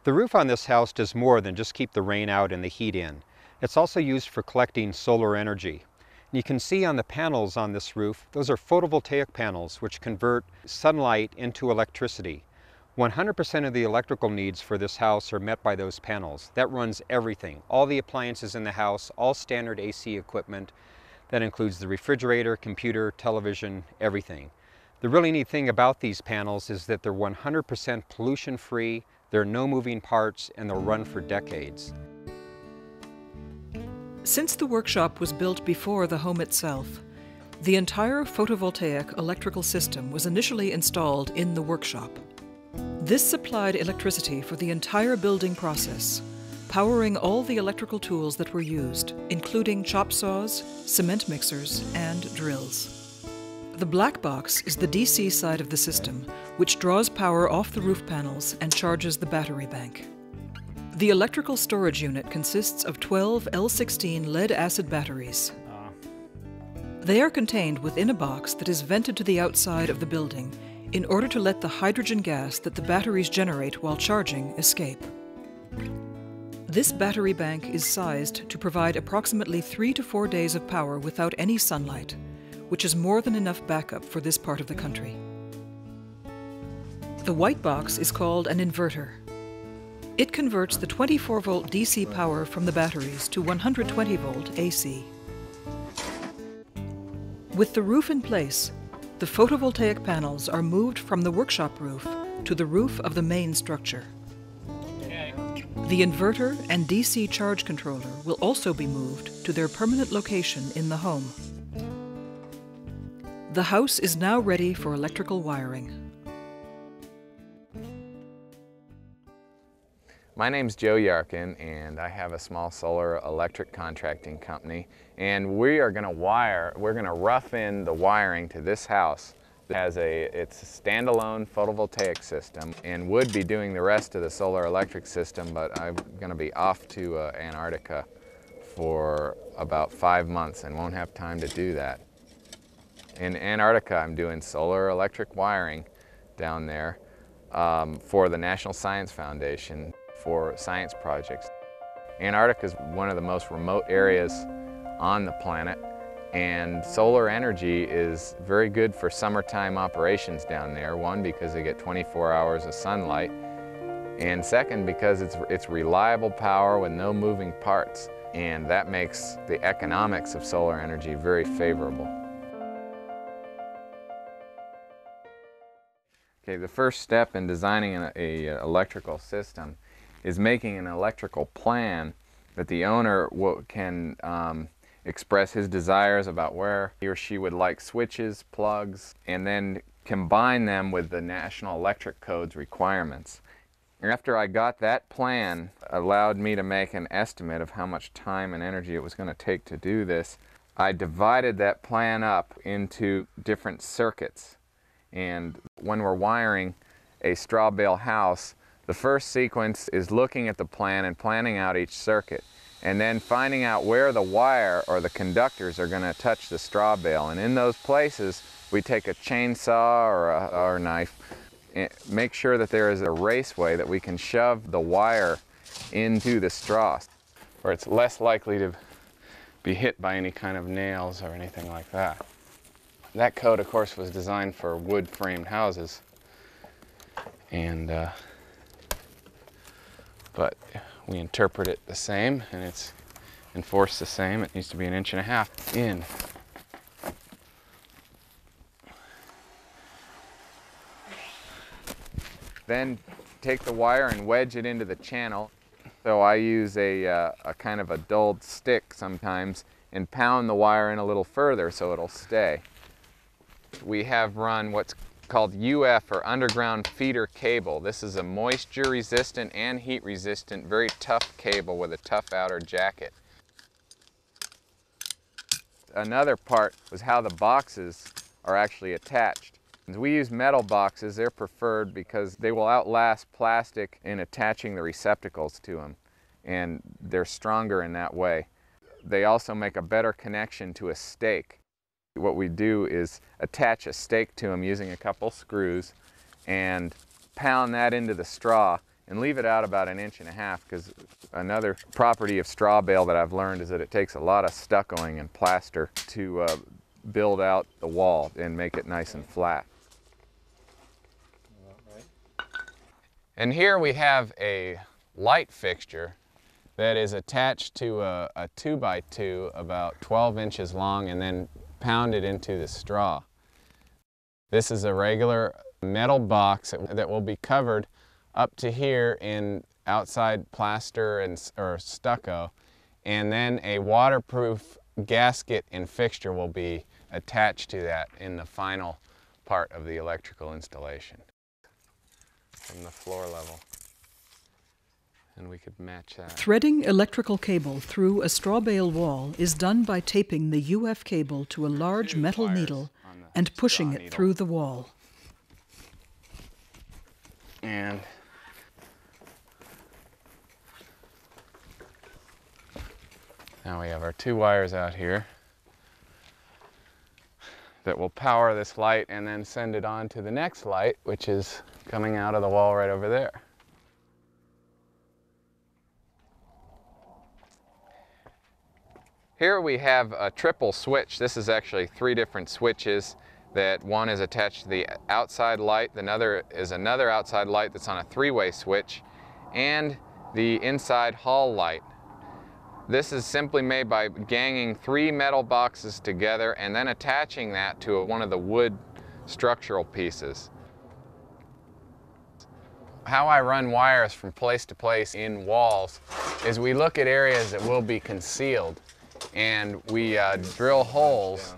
The roof on this house does more than just keep the rain out and the heat in. It's also used for collecting solar energy. And you can see on the panels on this roof, those are photovoltaic panels which convert sunlight into electricity. 100% of the electrical needs for this house are met by those panels. That runs everything, all the appliances in the house, all standard AC equipment. That includes the refrigerator, computer, television, everything. The really neat thing about these panels is that they're 100% pollution-free, there are no moving parts, and they'll run for decades. Since the workshop was built before the home itself, the entire photovoltaic electrical system was initially installed in the workshop. This supplied electricity for the entire building process, powering all the electrical tools that were used, including chop saws, cement mixers, and drills. The black box is the DC side of the system, which draws power off the roof panels and charges the battery bank. The electrical storage unit consists of 12 L16 lead-acid batteries. They are contained within a box that is vented to the outside of the building in order to let the hydrogen gas that the batteries generate while charging escape. This battery bank is sized to provide approximately 3 to 4 days of power without any sunlight, which is more than enough backup for this part of the country. The white box is called an inverter. It converts the 24-volt DC power from the batteries to 120-volt AC. With the roof in place, the photovoltaic panels are moved from the workshop roof to the roof of the main structure. The inverter and DC charge controller will also be moved to their permanent location in the home. The house is now ready for electrical wiring. My name's Joe Yarkin, and I have a small solar electric contracting company, and we're going to rough in the wiring to this house. It's a standalone photovoltaic system and would be doing the rest of the solar electric system, but I'm going to be off to Antarctica for about 5 months and won't have time to do that. In Antarctica, I'm doing solar electric wiring down there for the National Science Foundation for science projects. Antarctica is one of the most remote areas on the planet, and solar energy is very good for summertime operations down there. One, because they get 24 hours of sunlight, and second, because it's reliable power with no moving parts, and that makes the economics of solar energy very favorable. Okay, the first step in designing an electrical system is making an electrical plan that the owner can express his desires about where he or she would like switches, plugs, and then combine them with the National Electric Code's requirements. After I got that plan, it allowed me to make an estimate of how much time and energy it was going to take to do this. I divided that plan up into different circuits, and when we're wiring a straw bale house, the first sequence is looking at the plan and planning out each circuit, and then finding out where the wire or the conductors are going to touch the straw bale. And in those places, we take a chainsaw or a knife and make sure that there is a raceway that we can shove the wire into the straw, where it's less likely to be hit by any kind of nails or anything like that. That code, of course, was designed for wood-framed houses, and but we interpret it the same, and it's enforced the same. It needs to be 1.5 inches in. Then take the wire and wedge it into the channel. So I use a kind of a dulled stick sometimes and pound the wire in a little further so it'll stay. We have run what's called UF, or underground feeder cable. This is a moisture resistant and heat resistant, very tough cable with a tough outer jacket. Another part was how the boxes are actually attached. We use metal boxes. They're preferred because they will outlast plastic in attaching the receptacles to them, and they're stronger in that way. They also make a better connection to a stake. What we do is attach a stake to them using a couple screws and pound that into the straw, and leave it out about 1.5 inches, because another property of straw bale that I've learned is that it takes a lot of stuccoing and plaster to build out the wall and make it nice and flat. And here we have a light fixture that is attached to a 2x2 about 12 inches long and then pounded into the straw. This is a regular metal box that will be covered up to here in outside plaster or stucco, and then a waterproof gasket and fixture will be attached to that in the final part of the electrical installation from the floor level. And we could match that. Threading electrical cable through a straw bale wall is done by taping the UF cable to a large metal needle and pushing it through the wall. And now we have our 2 wires out here that will power this light and then send it on to the next light, which is coming out of the wall right over there. Here we have a triple switch. This is actually 3 different switches. That one is attached to the outside light, another is another outside light that's on a 3-way switch, and the inside hall light. This is simply made by ganging 3 metal boxes together and then attaching that to one of the wood structural pieces. How I run wires from place to place in walls is we look at areas that will be concealed, and we drill holes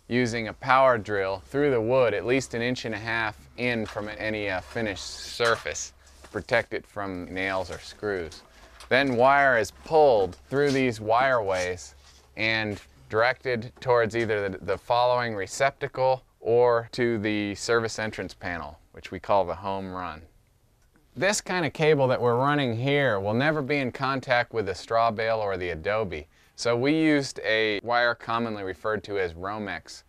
using a power drill through the wood at least 1.5 inches in from any finished surface to protect it from nails or screws. Then wire is pulled through these wireways and directed towards either the following receptacle or to the service entrance panel, which we call the home run. This kind of cable that we're running here will never be in contact with the straw bale or the adobe. So we used a wire commonly referred to as Romex.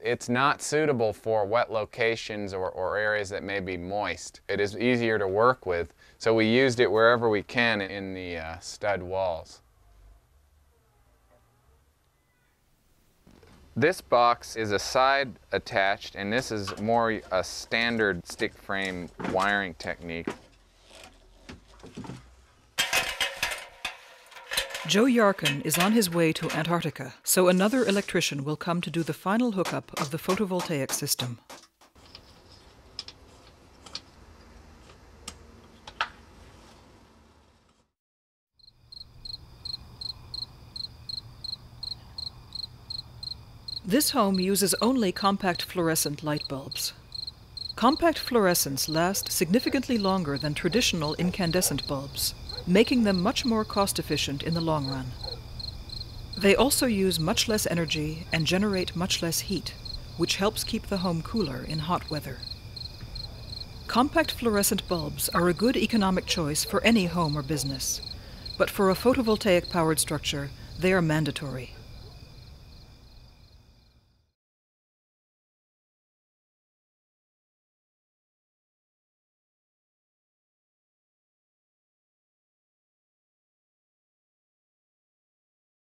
It's not suitable for wet locations or areas that may be moist. It is easier to work with, so we used it wherever we can in the stud walls. This box is a side attached, and this is more a standard stick frame wiring technique. Joe Yarkin is on his way to Antarctica, so another electrician will come to do the final hookup of the photovoltaic system. This home uses only compact fluorescent light bulbs. Compact fluorescents last significantly longer than traditional incandescent bulbs, making them much more cost-efficient in the long run. They also use much less energy and generate much less heat, which helps keep the home cooler in hot weather. Compact fluorescent bulbs are a good economic choice for any home or business, but for a photovoltaic-powered structure, they are mandatory.